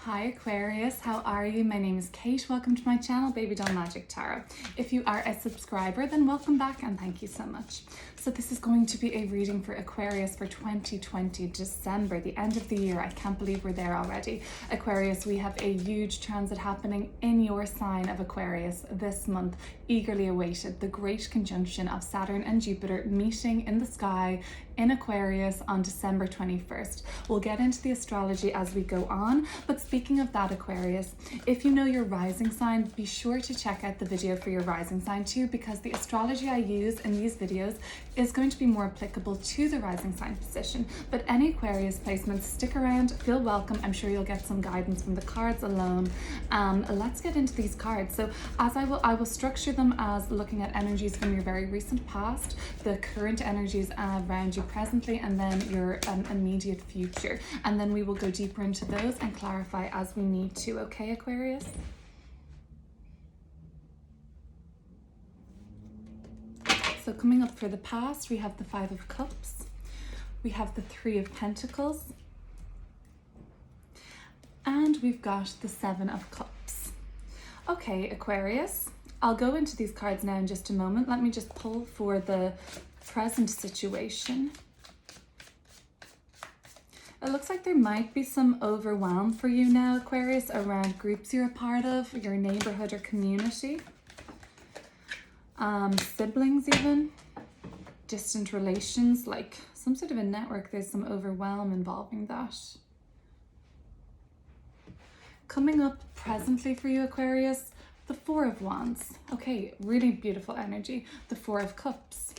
Hi Aquarius, how are you? My name is Kate. Welcome to my channel, Baby Doll Magic Tarot. If you are a subscriber, then welcome back and thank you so much. So this is going to be a reading for Aquarius for 2020, December, the end of the year. I can't believe we're there already. Aquarius, we have a huge transit happening in your sign of Aquarius this month, eagerly awaited. The great conjunction of Saturn and Jupiter meeting in the sky in Aquarius on December 21st. We'll get into the astrology as we go on, but speaking of that, Aquarius, if you know your rising sign, be sure to check out the video for your rising sign too, because the astrology I use in these videos is going to be more applicable to the rising sign position. But any Aquarius placements, stick around, feel welcome. I'm sure you'll get some guidance from the cards alone. Let's get into these cards. So as I will structure them as looking at energies from your very recent past, the current energies around you presently, and then your immediate future. And then we will go deeper into those and clarify as we need to. Okay, Aquarius? So coming up for the past, we have the Five of Cups, we have the Three of Pentacles, and we've got the Seven of Cups. Okay, Aquarius, I'll go into these cards now in just a moment. Let me just pull for the present situation. It looks like there might be some overwhelm for you now, Aquarius, around groups you're a part of, your neighborhood or community. Siblings even, distant relations, like some sort of a network. There's some overwhelm involving that. Coming up presently for you, Aquarius, the Four of Wands. Okay, really beautiful energy. The Four of Cups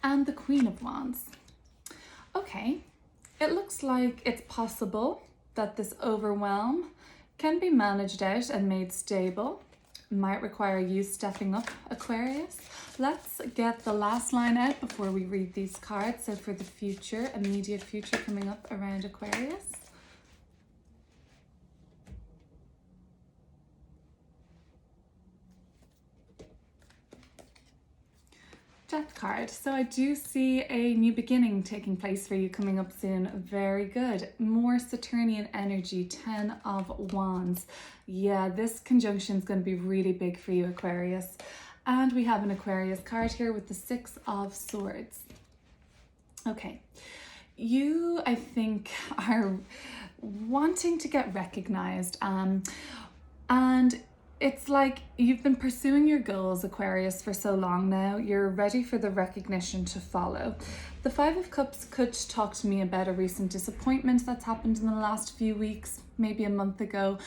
and the Queen of Wands. Okay, it looks like it's possible that this overwhelm can be managed out and made stable. Might require you stepping up, Aquarius. Let's get the last line out before we read these cards. So for the future, immediate future coming up around Aquarius. Death card. So I do see a new beginning taking place for you coming up soon. Very good. More Saturnian energy, 10 of Wands. Yeah, this conjunction is going to be really big for you, Aquarius. And we have an Aquarius card here with the Six of Swords. Okay. You, I think, are wanting to get recognized. And it's like you've been pursuing your goals, Aquarius, for so long now. You're ready for the recognition to follow. The Five of Cups could talk to me about a recent disappointment that's happened in the last few weeks, maybe a month ago.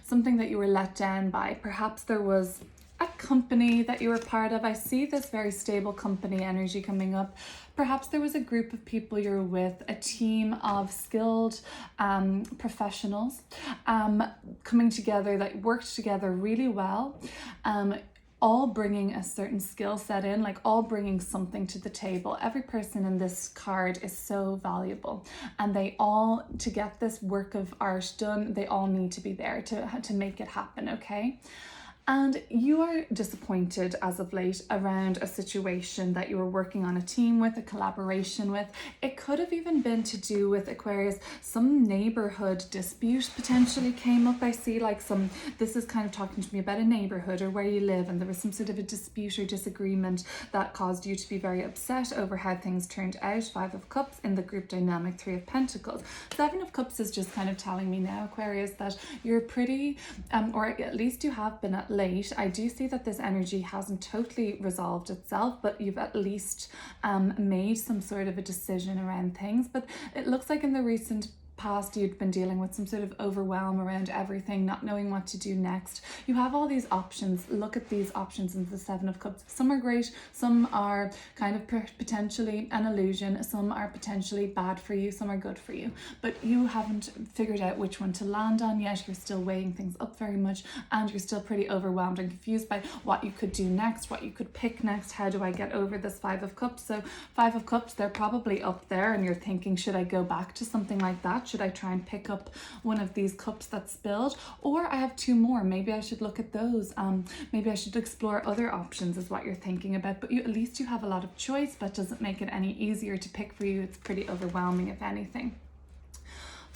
Something that you were let down by. Perhaps there was a company that you were part of. I see this very stable company energy coming up. Perhaps there was a group of people you're with, a team of skilled professionals coming together that worked together really well, all bringing a certain skill set in, like all bringing something to the table. Every person in this card is so valuable, and they all, to get this work of art done, they all need to be there to make it happen, okay? And you are disappointed as of late around a situation that you were working on a team with, a collaboration with. It could have even been to do with, Aquarius, some neighborhood dispute potentially came up. I see like this is kind of talking to me about a neighborhood or where you live, and there was some sort of a dispute or disagreement that caused you to be very upset over how things turned out. Five of Cups in the group dynamic, Three of Pentacles. Seven of Cups is just kind of telling me now, Aquarius, that you're pretty, or at least you have been at late. I do see that this energy hasn't totally resolved itself, but you've at least made some sort of a decision around things. But it looks like in the recent past you'd been dealing with some sort of overwhelm around everything, not knowing what to do next. You have all these options. Look at these options in the Seven of Cups. Some are great, some are kind of potentially an illusion, some are potentially bad for you, some are good for you, but you haven't figured out which one to land on yet. You're still weighing things up very much, and you're still pretty overwhelmed and confused by what you could do next, what you could pick next. How do I get over this Five of Cups? So Five of Cups, they're probably up there and you're thinking, should I go back to something like that? Should I try and pick up one of these cups that spilled? Or I have two more. Maybe I should look at those. Maybe I should explore other options is what you're thinking about. But at least you have a lot of choice. That doesn't make it any easier to pick for you. It's pretty overwhelming, if anything.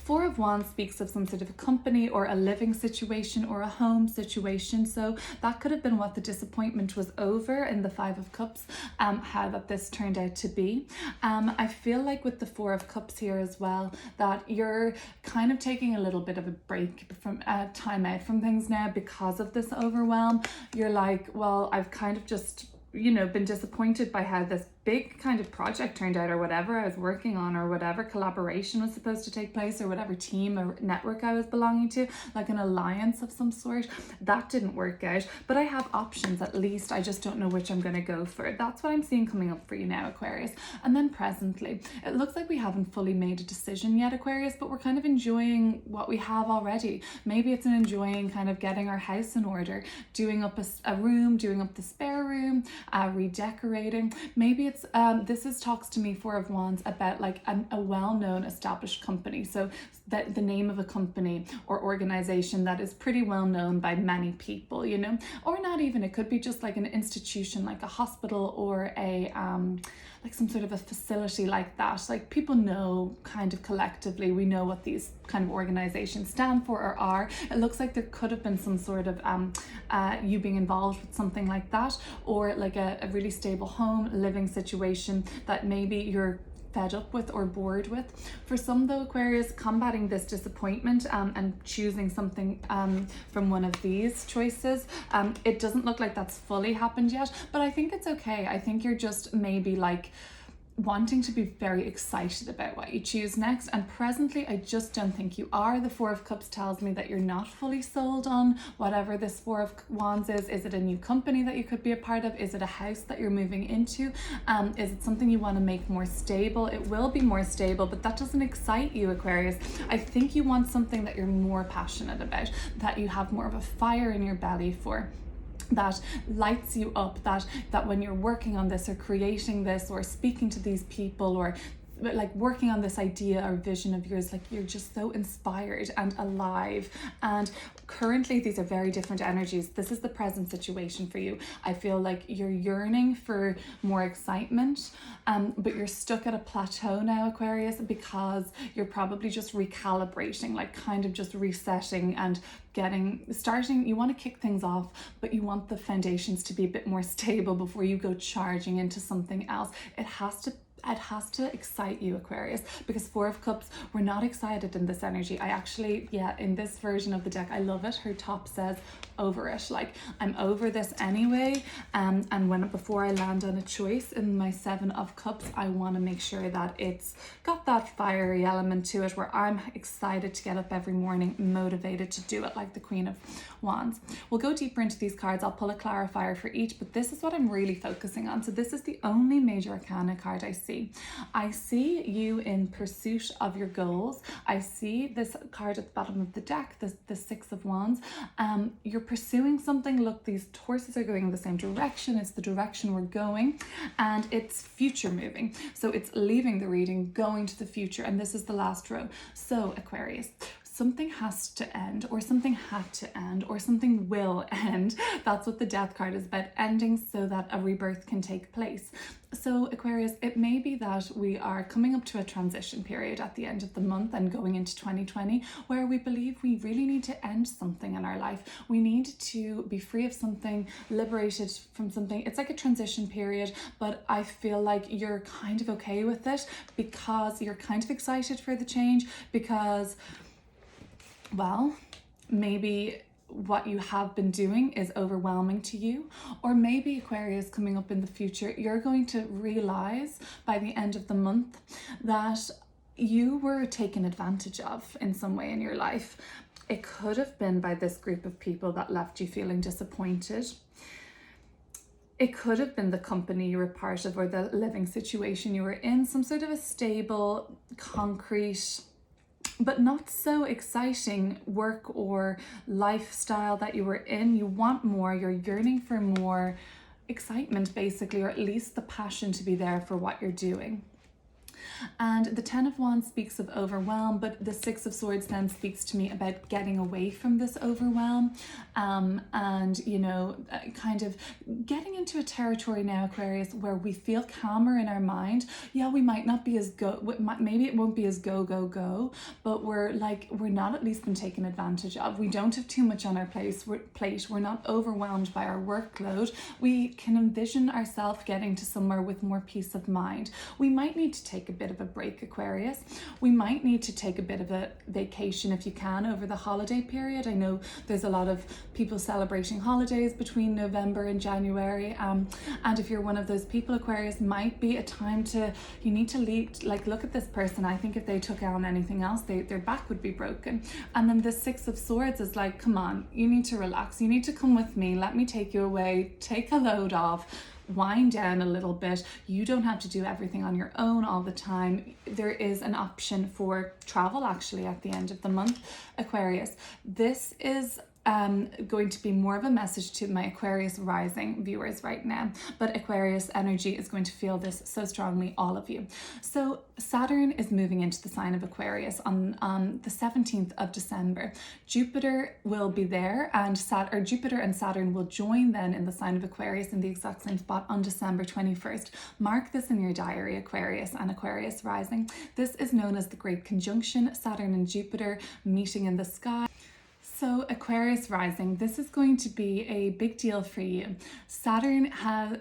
Four of Wands speaks of some sort of a company or a living situation or a home situation. So that could have been what the disappointment was over in the Five of Cups, how that this turned out to be. I feel like with the Four of Cups here as well, that you're kind of taking a little bit of a break from time out from things now because of this overwhelm. You're like, well, I've kind of just, you know, been disappointed by how this big kind of project turned out, or whatever I was working on, or whatever collaboration was supposed to take place, or whatever team or network I was belonging to, like an alliance of some sort. That didn't work out, but I have options at least. I just don't know which I'm going to go for. That's what I'm seeing coming up for you now, Aquarius. And then presently, it looks like we haven't fully made a decision yet, Aquarius, but we're kind of enjoying what we have already. Maybe it's an enjoying kind of getting our house in order, doing up a room, doing up the spare room, redecorating. Maybe it's this talks to me, Four of Wands, about like a well-known established company. So that the name of a company or organization that is pretty well known by many people, you know, or not even, it could be just like an institution, like a hospital or a like some sort of a facility like that. Like people know kind of collectively, we know what these kind of organizations stand for or are. It looks like there could have been some sort of you being involved with something like that, or like a really stable home living situation that maybe you're fed up with or bored with. For some though, Aquarius, combating this disappointment and choosing something from one of these choices, it doesn't look like that's fully happened yet, but I think it's okay. I think you're just maybe like wanting to be very excited about what you choose next, and presently I just don't think you are. The Four of Cups tells me that you're not fully sold on whatever this Four of Wands is. Is it a new company that you could be a part of? Is it a house that you're moving into? Is it something you want to make more stable? It will be more stable, but that doesn't excite you, Aquarius. I think you want something that you're more passionate about, that you have more of a fire in your belly for, that lights you up, that when you're working on this or creating this or speaking to these people or like working on this idea or vision of yours, like you're just so inspired and alive. And currently these are very different energies. This is the present situation for you. I feel like you're yearning for more excitement, but you're stuck at a plateau now, Aquarius, because you're probably just recalibrating, like kind of just resetting and starting. You want to kick things off, but you want the foundations to be a bit more stable before you go charging into something else. It has to excite you, Aquarius, because Four of Cups, we're not excited in this energy. I actually, in this version of the deck, I love it. Her top says over it, like I'm over this anyway, and before I land on a choice in my Seven of Cups, I want to make sure that it's got that fiery element to it where I'm excited to get up every morning, motivated to do it, like the Queen of Wands. We'll go deeper into these cards. I'll pull a clarifier for each, but this is what I'm really focusing on. So this is the only major arcana card I see. I see you in pursuit of your goals. I see this card at the bottom of the deck, the Six of Wands. You're pursuing something. Look, these horses are going in the same direction. It's the direction we're going, and it's future moving. So it's leaving the reading, going to the future, and this is the last row. So Aquarius, something has to end, or something had to end, or something will end. That's what the Death card is about, ending so that a rebirth can take place. So Aquarius, it may be that we are coming up to a transition period at the end of the month and going into 2020, where we believe we really need to end something in our life. We need to be free of something, liberated from something. It's like a transition period, but I feel like you're kind of okay with it because you're kind of excited for the change, because, well, maybe what you have been doing is overwhelming to you, or maybe Aquarius, coming up in the future, you're going to realize by the end of the month that you were taken advantage of in some way in your life. It could have been by this group of people that left you feeling disappointed. It could have been the company you were part of or the living situation you were in, some sort of a stable, concrete, but not so exciting work or lifestyle that you were in. You want more, you're yearning for more excitement basically, or at least the passion to be there for what you're doing. And the Ten of Wands speaks of overwhelm, but the Six of Swords then speaks to me about getting away from this overwhelm, and you know, kind of getting into a territory now, Aquarius, where we feel calmer in our mind. Yeah, we might not be as maybe it won't be as go, but we're not at least been taken advantage of. We don't have too much on our plate. We're not overwhelmed by our workload. We can envision ourselves getting to somewhere with more peace of mind. We might need to take a bit of a break, Aquarius. We might need to take a bit of a vacation if you can over the holiday period. I know there's a lot of people celebrating holidays between November and January, and if you're one of those people, Aquarius, might be a time you need to leave, like, look at this person. I think if they took on anything else, their back would be broken. And then the Six of Swords is like, come on, you need to relax. You need to come with me. Let me take you away. Take a load off. Wind down a little bit. You don't have to do everything on your own all the time. There is an option for travel actually at the end of the month, Aquarius. This is going to be more of a message to my Aquarius rising viewers right now, but Aquarius energy is going to feel this so strongly, all of you. So Saturn is moving into the sign of Aquarius on the 17th of December. Jupiter will be there, and Jupiter and Saturn will join then in the sign of Aquarius in the exact same spot on December 21st. Mark this in your diary, Aquarius and Aquarius rising. This is known as the Great Conjunction, Saturn and Jupiter meeting in the sky. So Aquarius rising, this is going to be a big deal for you. Saturn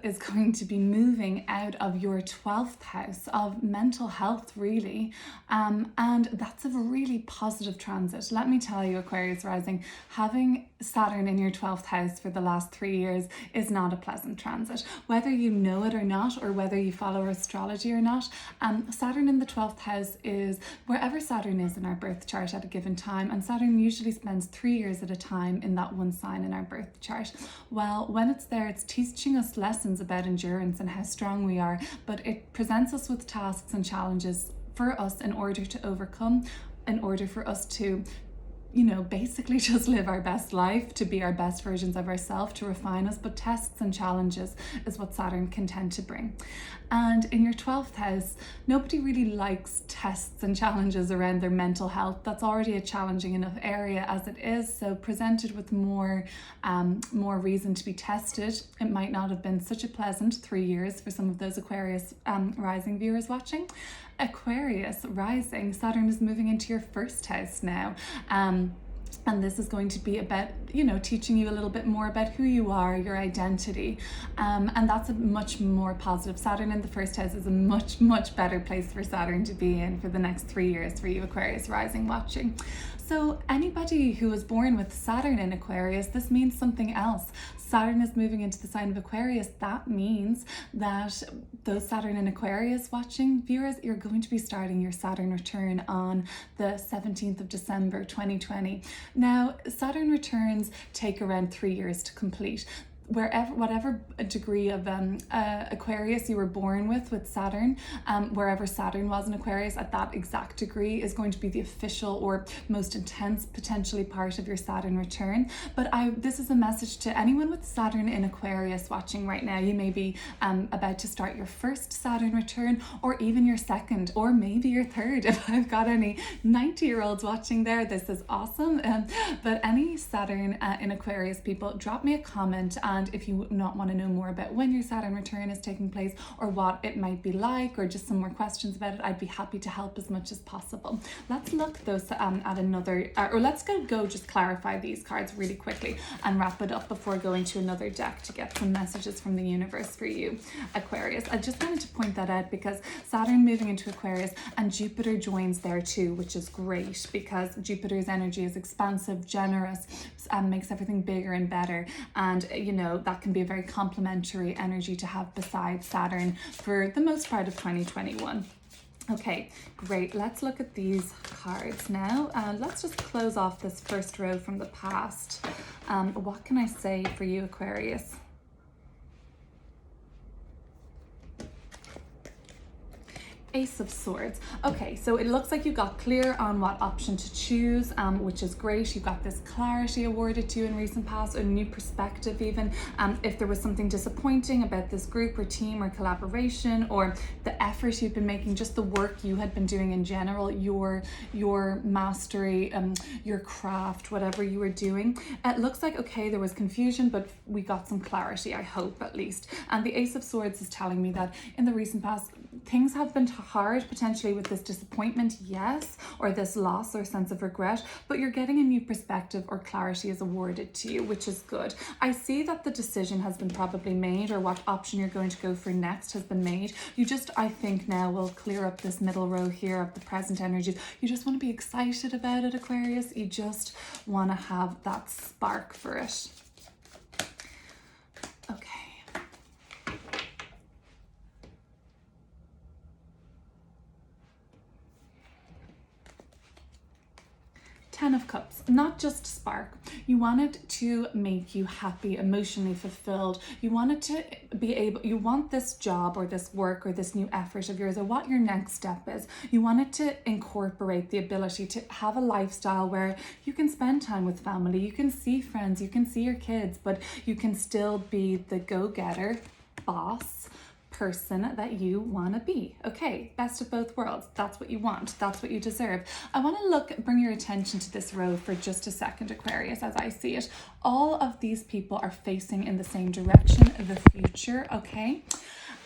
is going to be moving out of your 12th house of mental health, really. And that's a really positive transit. Let me tell you, Aquarius rising, having Saturn in your 12th house for the last 3 years is not a pleasant transit. Whether you know it or not, or whether you follow astrology or not, Saturn in the 12th house is wherever Saturn is in our birth chart at a given time, and Saturn usually spends 3 years at a time in that one sign in our birth chart. Well, when it's there, it's teaching us lessons about endurance and how strong we are, but it presents us with tasks and challenges for us in order to overcome, in order for us to, you know, basically just live our best life, to be our best versions of ourselves, to refine us. But tests and challenges is what Saturn can tend to bring. And in your 12th house, nobody really likes tests and challenges around their mental health. That's already a challenging enough area as it is. So presented with more reason to be tested, it might not have been such a pleasant 3 years for some of those Aquarius rising viewers watching. Aquarius rising, Saturn is moving into your first house now. And this is going to be about, you know, teaching you a little bit more about who you are, your identity. And that's a much more positive. Saturn in the first house is a much, much better place for Saturn to be in for the next 3 years for you Aquarius rising watching. So anybody who was born with Saturn in Aquarius, this means something else. Saturn is moving into the sign of Aquarius. That means that those Saturn in Aquarius watching viewers, you're going to be starting your Saturn return on the 17th of December 2020. Now, Saturn returns take around 3 years to complete. Whatever degree of Aquarius you were born with Saturn, wherever Saturn was in Aquarius at that exact degree is going to be the official or most intense potentially part of your Saturn return. But this is a message to anyone with Saturn in Aquarius watching right now. You may be about to start your first Saturn return, or even your second, or maybe your third. If I've got any 90-year-olds watching there, this is awesome. But any Saturn in Aquarius people, drop me a comment. And if you not want to know more about when your Saturn return is taking place or what it might be like, or just some more questions about it, I'd be happy to help as much as possible. Let's look those at another, or let's go just clarify these cards really quickly and wrap it up before going to another deck to get some messages from the universe for you, Aquarius. I just wanted to point that out because Saturn moving into Aquarius and Jupiter joins there too, which is great because Jupiter's energy is expansive, generous, and makes everything bigger and better. And you know, that can be a very complementary energy to have beside Saturn for the most part of 2021. Okay, great. Let's look at these cards now. Let's just close off this first row from the past. What can I say for you, Aquarius? Ace of Swords. Okay, so it looks like you got clear on what option to choose, which is great. You got this clarity awarded to you in recent past, a new perspective even. If there was something disappointing about this group or team or collaboration, or the effort you've been making, just the work you had been doing in general, your mastery, your craft, whatever you were doing, it looks like, okay, there was confusion, but we got some clarity, I hope, at least. And the Ace of Swords is telling me that in the recent past, things have been hard, potentially with this disappointment, yes, or this loss or sense of regret, but you're getting a new perspective or clarity is awarded to you, which is good. I see that the decision has been probably made, or what option you're going to go for next has been made. You just, I think now we'll clear up this middle row here of the present energies. You just want to be excited about it, Aquarius. You just want to have that spark for it. Okay. Ten of Cups, not just spark. You want it to make you happy, emotionally fulfilled. You want it to be able, you want this job or this work or this new effort of yours, or what your next step is. You want it to incorporate the ability to have a lifestyle where you can spend time with family, you can see friends, you can see your kids, but you can still be the go-getter, boss, person that you want to be. Okay, best of both worlds. That's what you want. That's what you deserve. I want to bring your attention to this row for just a second, Aquarius, as I see it. All of these people are facing in the same direction, the future, okay?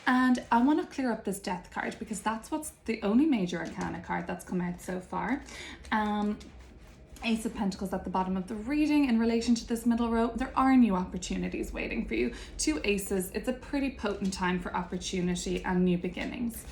And I want to clear up this Death card, because that's what's the only major arcana card that's come out so far. Ace of Pentacles at the bottom of the reading. In relation to this middle row, there are new opportunities waiting for you. Two aces, it's a pretty potent time for opportunity and new beginnings.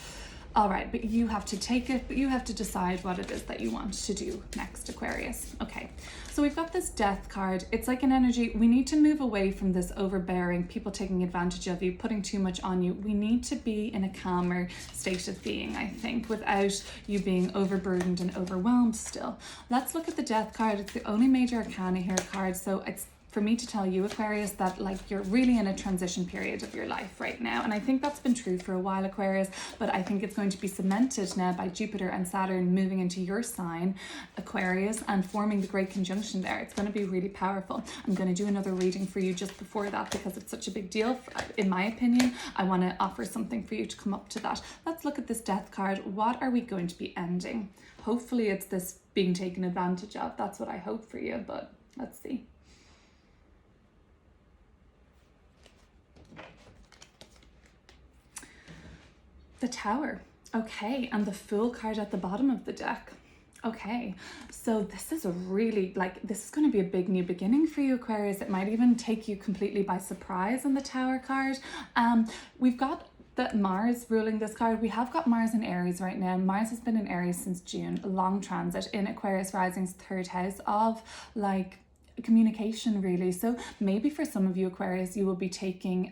All right, but you have to take it, but you have to decide what it is that you want to do next, Aquarius. Okay, so we've got this Death card. It's like an energy. We need to move away from this overbearing, people taking advantage of you, putting too much on you. We need to be in a calmer state of being, I think, without you being overburdened and overwhelmed still. Let's look at the Death card. It's the only major arcana here card, so it's for me to tell you, Aquarius, that like you're really in a transition period of your life right now. And I think that's been true for a while, Aquarius, but I think it's going to be cemented now by Jupiter and Saturn moving into your sign, Aquarius, and forming the great conjunction there. It's going to be really powerful. I'm going to do another reading for you just before that, because it's such a big deal. In my opinion, I want to offer something for you to come up to that. Let's look at this Death card. What are we going to be ending? Hopefully it's this being taken advantage of. That's what I hope for you, but let's see. The Tower. Okay, and the Fool card at the bottom of the deck. Okay, so this is a really, this is going to be a big new beginning for you, Aquarius. It might even take you completely by surprise in the Tower card. We've got the Mars ruling this card. We have got Mars in Aries right now. Mars has been in Aries since June, a long transit in Aquarius rising's third house of communication, really. So maybe for some of you, Aquarius, you will be taking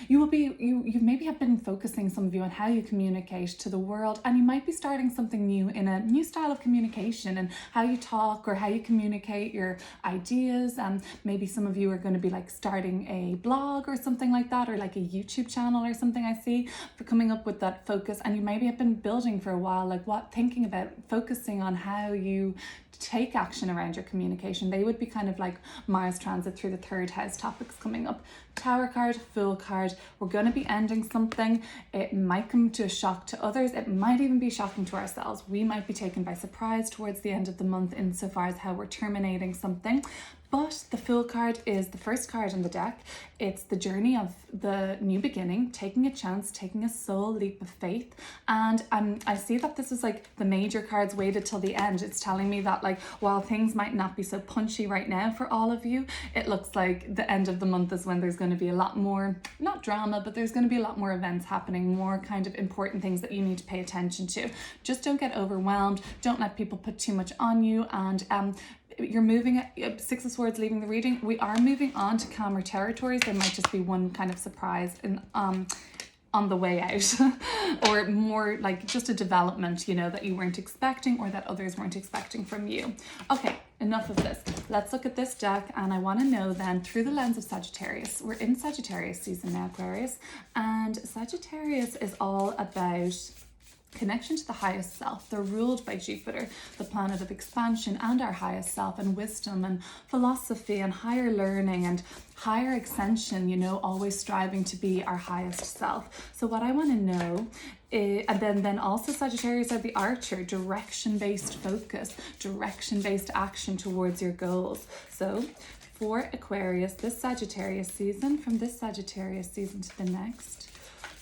you maybe have been focusing, some of you, on how you communicate to the world, and you might be starting something new in a new style of communication and how you talk or how you communicate your ideas. Maybe some of you are going to be starting a blog or something like that, or like a YouTube channel or something. I see for coming up with that focus, and you maybe have been building for a while, thinking about focusing on how you take action around your communication. They would be kind of like Mars transit through the third house topics coming up. Tower card, Fool card. We're going to be ending something. It might come to a shock to others. It might even be shocking to ourselves. We might be taken by surprise towards the end of the month insofar as how we're terminating something. But the Fool card is the first card in the deck. It's the journey of the new beginning, taking a chance, taking a soul leap of faith. And I see that this is the major cards waited till the end. It's telling me that while things might not be so punchy right now for all of you, it looks like the end of the month is when there's going to be a lot more, not drama, but there's going to be a lot more events happening, more kind of important things that you need to pay attention to. Just don't get overwhelmed. Don't let people put too much on you. And you're moving at Six of Swords leaving the reading. We are moving on to calmer territories. There might just be one kind of surprise in on the way out or more just a development, that you weren't expecting or that others weren't expecting from you. Okay, enough of this. Let's look at this deck, and I want to know then through the lens of Sagittarius. We're in Sagittarius season now, Aquarius, and Sagittarius is all about connection to the highest self. They're ruled by Jupiter, the planet of expansion and our highest self, and wisdom and philosophy and higher learning and higher ascension, you know, always striving to be our highest self. So what I want to know is, and then also Sagittarius are the archer, direction-based focus, direction-based action towards your goals. So for Aquarius, this Sagittarius season, from this Sagittarius season to the next,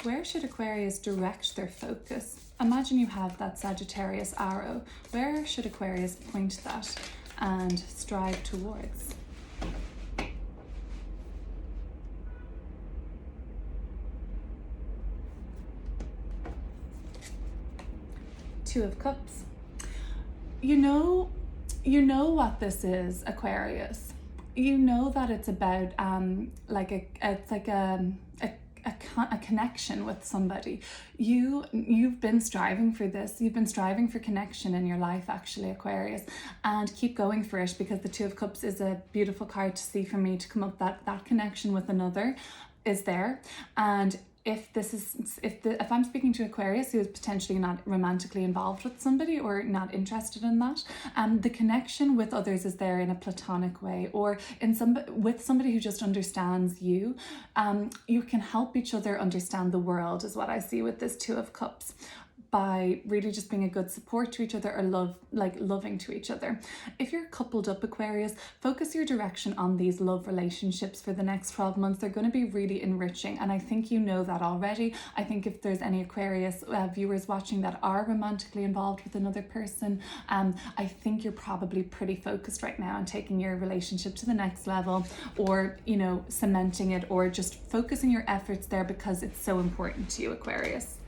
where should Aquarius direct their focus? Imagine you have that Sagittarius arrow. Where should Aquarius point that and strive towards? Two of Cups. You know what this is, Aquarius. You know that it's about a connection with somebody. You've been striving for this. You've been striving for connection in your life, actually, Aquarius, and keep going for it, because the Two of Cups is a beautiful card to see for me to come up. That connection with another is there. And if I'm speaking to Aquarius who is potentially not romantically involved with somebody or not interested in that, the connection with others is there in a platonic way, or with somebody who just understands you. You can help each other understand the world, is what I see with this Two of Cups, by really just being a good support to each other, or loving to each other. If you're coupled up, Aquarius, focus your direction on these love relationships for the next 12 months. They're going to be really enriching, and I think you know that already. I think if there's any Aquarius viewers watching that are romantically involved with another person, I think you're probably pretty focused right now on taking your relationship to the next level, or, you know, cementing it, or just focusing your efforts there because it's so important to you, Aquarius.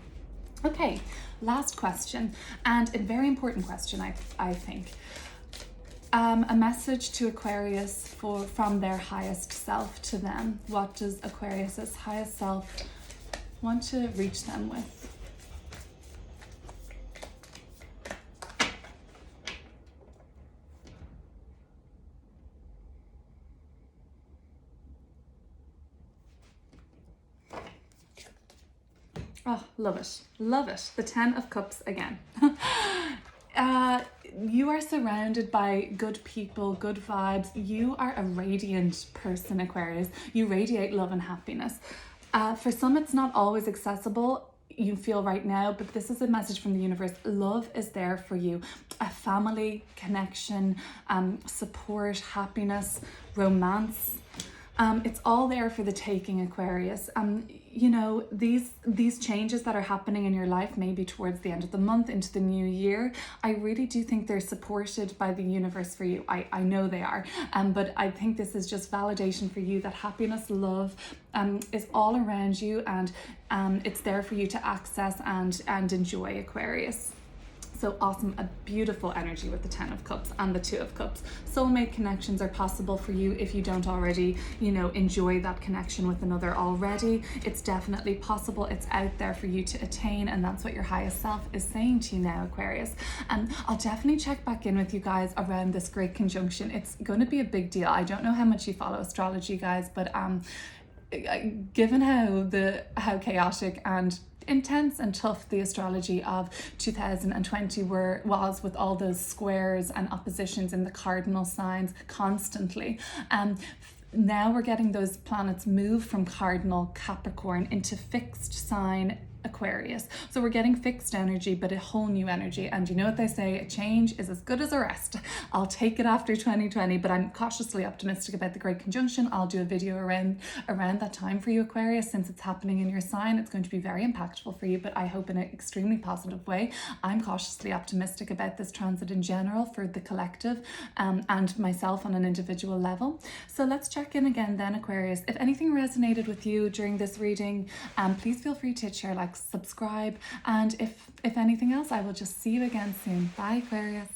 Okay, last question, and a very important question, I think. A message to Aquarius from their highest self to them. What does Aquarius's highest self want to reach them with? Oh, love it. Love it. The Ten of Cups again. You are surrounded by good people, good vibes. You are a radiant person, Aquarius. You radiate love and happiness. For some, it's not always accessible, you feel right now, but this is a message from the universe. Love is there for you. A family connection, support, happiness, romance. It's all there for the taking, Aquarius. You know, these changes that are happening in your life, maybe towards the end of the month into the new year, I really do think they're supported by the universe for you. I know they are, but I think this is just validation for you that happiness, love, is all around you, and it's there for you to access and enjoy, Aquarius. So awesome, a beautiful energy with the Ten of Cups and the Two of Cups. Soulmate connections are possible for you if you don't already, you know, enjoy that connection with another already. It's definitely possible. It's out there for you to attain, and that's what your highest self is saying to you now, Aquarius. And I'll definitely check back in with you guys around this great conjunction. It's going to be a big deal. I don't know how much you follow astrology, guys, but given how chaotic and intense and tough the astrology of 2020 was, with all those squares and oppositions in the cardinal signs constantly, now we're getting those planets move from cardinal Capricorn into fixed sign Aquarius. So we're getting fixed energy, but a whole new energy. And you know what they say, a change is as good as a rest. I'll take it after 2020, but I'm cautiously optimistic about the great conjunction. I'll do a video around that time for you, Aquarius, since it's happening in your sign. It's going to be very impactful for you, but I hope in an extremely positive way. I'm cautiously optimistic about this transit in general for the collective, and myself on an individual level. So let's check in again then, Aquarius. If anything resonated with you during this reading, please feel free to share, like, subscribe, and if anything else, I will just see you again soon. Bye, Aquarius.